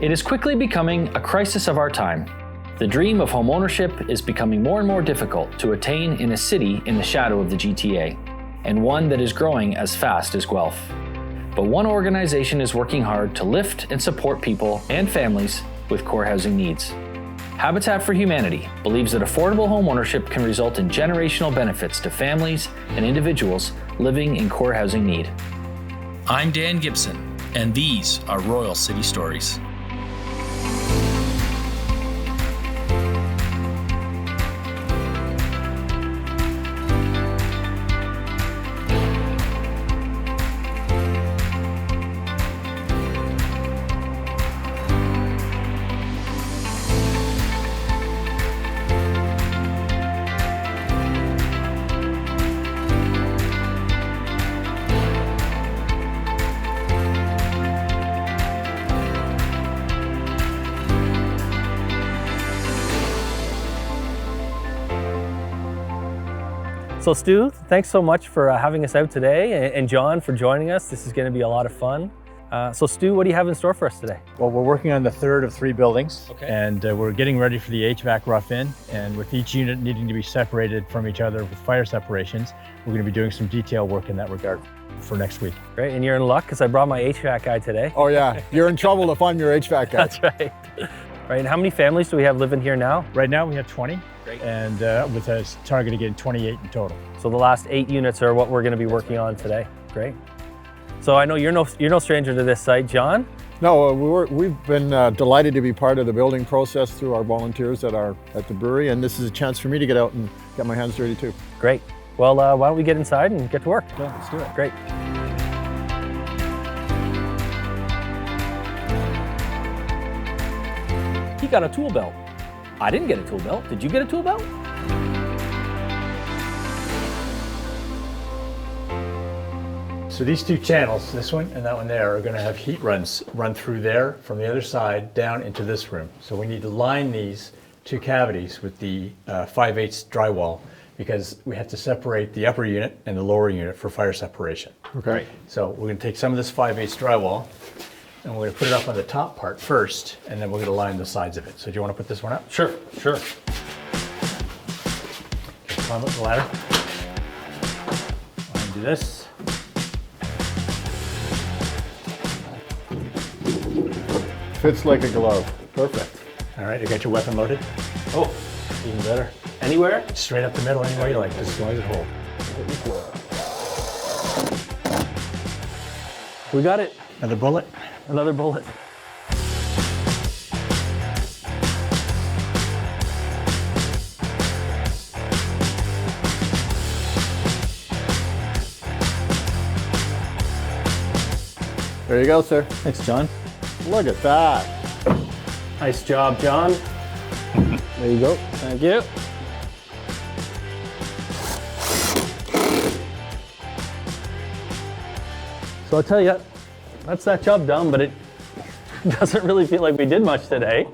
It is quickly becoming a crisis of our time. The dream of homeownership is becoming more and more difficult to attain in a city in the shadow of the GTA, and one that is growing as fast as Guelph. But one organization is working hard to lift and support people and families with core housing needs. Habitat for Humanity believes that affordable homeownership can result in generational benefits to families and individuals living in core housing need. I'm Dan Gibson, and these are Royal City Stories. So Stu, thanks so much for having us out today, and John for joining us. This is going to be a lot of fun. So Stu, what do you have in store for us today? Well, we're working on the third of 3 buildings, Okay. and we're getting ready for the HVAC rough-in, and with each unit needing to be separated from each other with fire separations, we're going to be doing some detail work in that regard for next week. Great, and you're in luck because I brought my HVAC guy today. Oh yeah, you're in trouble if I'm your HVAC guy. That's right. Right, and how many families do we have living here now? Right now we have 20, Great. and with a target of getting 28 in total. So the last 8 units are what we're going to be working on today. Great. So I know you're no stranger to this site, John. No, we've been delighted to be part of the building process through our volunteers at the brewery, and this is a chance for me to get out and get my hands dirty too. Great. Well, why don't we get inside and get to work? Yeah, let's do it. Great. He got a tool belt. I didn't get a tool belt. Did you get a tool belt? So these 2 channels, this one and that one there, are going to have heat runs run through there from the other side down into this room. So we need to line these 2 cavities with the 5/8 drywall because we have to separate the upper unit and the lower unit for fire separation. Okay. So we're going to take some of this 5/8 drywall and we're going to put it up on the top part first, and then we're going to line the sides of it. So do you want to put this one up? Sure. Okay, climb up the ladder. And do this. Fits like a glove. Perfect. All right, you got your weapon loaded? Oh, even better. Anywhere? Straight up the middle, anywhere you like, just as long as it holds. We got it. Another bullet. Another bullet. There you go, sir. Thanks, John. Look at that. Nice job, John. There you go. Thank you. So I'll tell you, that's that job done, but it doesn't really feel like we did much today.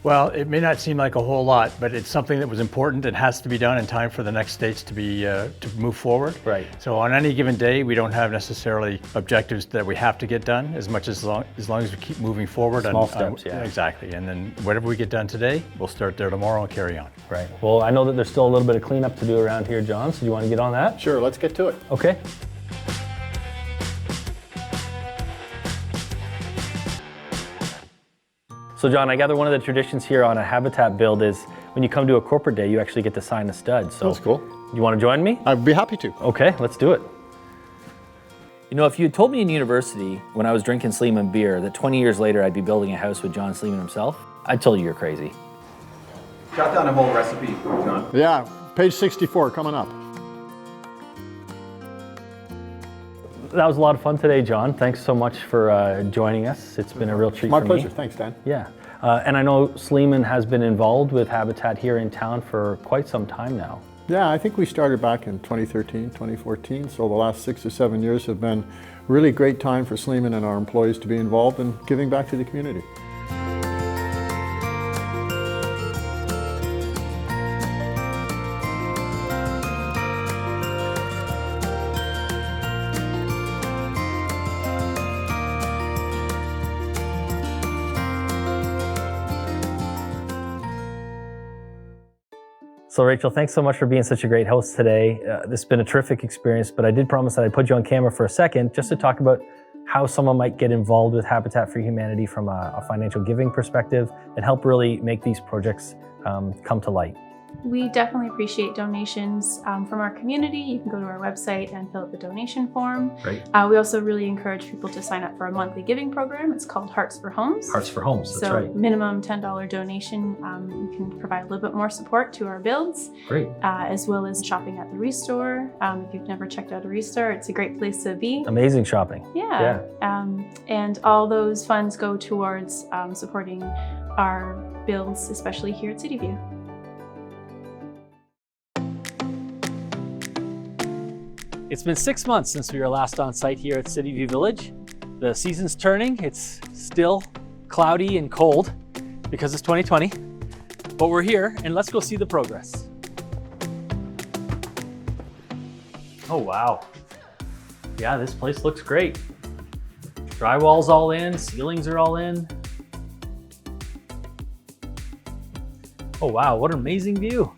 Well, it may not seem like a whole lot, but it's something that was important and has to be done in time for the next stage to be to move forward. Right. So on any given day, we don't have necessarily objectives that we have to get done as much as long as we keep moving forward. Small steps, yeah. Exactly. And then whatever we get done today, we'll start there tomorrow and carry on. Right. Well, I know that there's still a little bit of cleanup to do around here, John, so do you want to get on that? Sure, let's get to it. Okay. So John, I gather one of the traditions here on a Habitat build is when you come to a corporate day, you actually get to sign the stud. So That's cool. You want to join me? I'd be happy to. Okay, let's do it. You know, if you had told me in university when I was drinking Sleeman beer that 20 years later I'd be building a house with John Sleeman himself, I'd told you you're crazy. Jot down a whole recipe, John. Yeah, page 64 coming up. That was a lot of fun today, John. Thanks so much for joining us. It's been a real treat My for pleasure. me. Thanks, Dan. Yeah, and I know Sleeman has been involved with Habitat here in town for quite some time now. Yeah, I think we started back in 2013, 2014, so the last 6 or 7 years have been really great time for Sleeman and our employees to be involved in giving back to the community. So Rachel, thanks so much for being such a great host today. This has been a terrific experience, but I did promise that I'd put you on camera for a second just to talk about how someone might get involved with Habitat for Humanity from a financial giving perspective and help really make these projects come to light. We definitely appreciate donations from our community. You can go to our website and fill out the donation form. Great. We also really encourage people to sign up for a monthly giving program. It's called Hearts for Homes. Hearts for Homes, that's so right. minimum $10 donation. You can provide a little bit more support to our builds, Great. as well as shopping at the Restore. If you've never checked out a Restore, it's a great place to be. Amazing shopping. Yeah. And all those funds go towards supporting our builds, especially here at Cityview. It's been 6 months since we were last on site here at Cityview Village. The season's turning. It's still cloudy and cold because it's 2020, but we're here and let's go see the progress. Oh, wow. Yeah, this place looks great. Drywall's all in, ceilings are all in. Oh, wow, what an amazing view.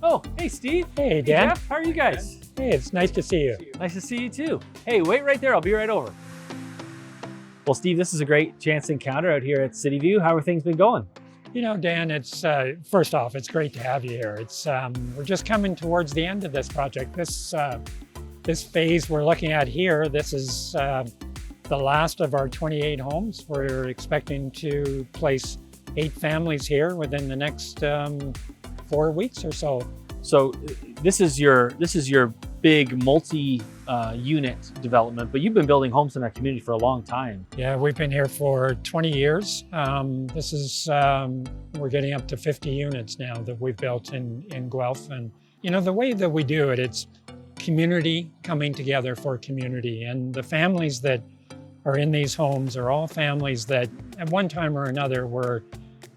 Oh, hey, Steve. Hey, Dan. Jeff, how are you guys? Hey, it's nice to see you. Nice to see you too. Hey, wait right there. I'll be right over. Well, Steve, this is a great chance encounter out here at Cityview. How have things been going? You know, Dan, it's first off, it's great to have you here. It's we're just coming towards the end of this project. This phase we're looking at here, this is the last of our 28 homes. We're expecting to place 8 families here within the next 4 weeks or so. So this is your big multi-unit development, but you've been building homes in our community for a long time. Yeah, we've been here for 20 years. This is, we're getting up to 50 units now that we've built in Guelph. And you know, the way that we do it, it's community coming together for community. And the families that are in these homes are all families that at one time or another were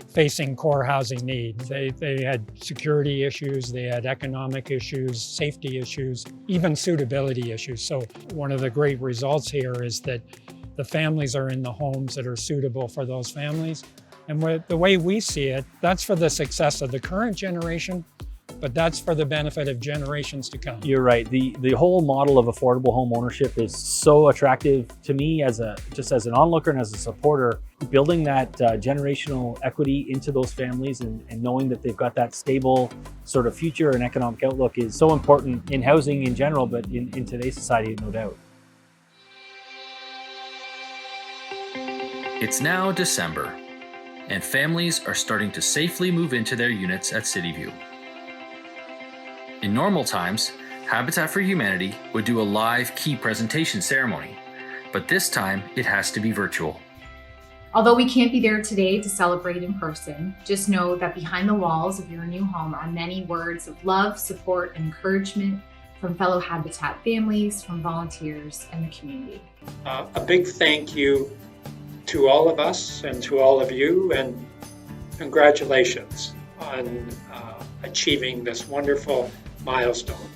facing core housing needs. They had security issues, they had economic issues, safety issues, even suitability issues. So one of the great results here is that the families are in the homes that are suitable for those families. And the way we see it, that's for the success of the current generation, but that's for the benefit of generations to come. You're right. The whole model of affordable home ownership is so attractive to me just as an onlooker and as a supporter. Building that generational equity into those families and knowing that they've got that stable sort of future and economic outlook is so important in housing in general, but in today's society, no doubt. It's now December, and families are starting to safely move into their units at Cityview. In normal times, Habitat for Humanity would do a live key presentation ceremony, but this time it has to be virtual. Although we can't be there today to celebrate in person, just know that behind the walls of your new home are many words of love, support, and encouragement from fellow Habitat families, from volunteers, and the community. A big thank you to all of us and to all of you, and congratulations on achieving this wonderful milestone.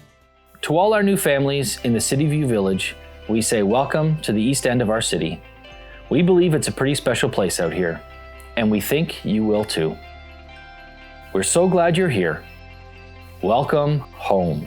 To all our new families in the Cityview Village, we say welcome to the east end of our city. We believe it's a pretty special place out here, and we think you will too. We're so glad you're here. Welcome home.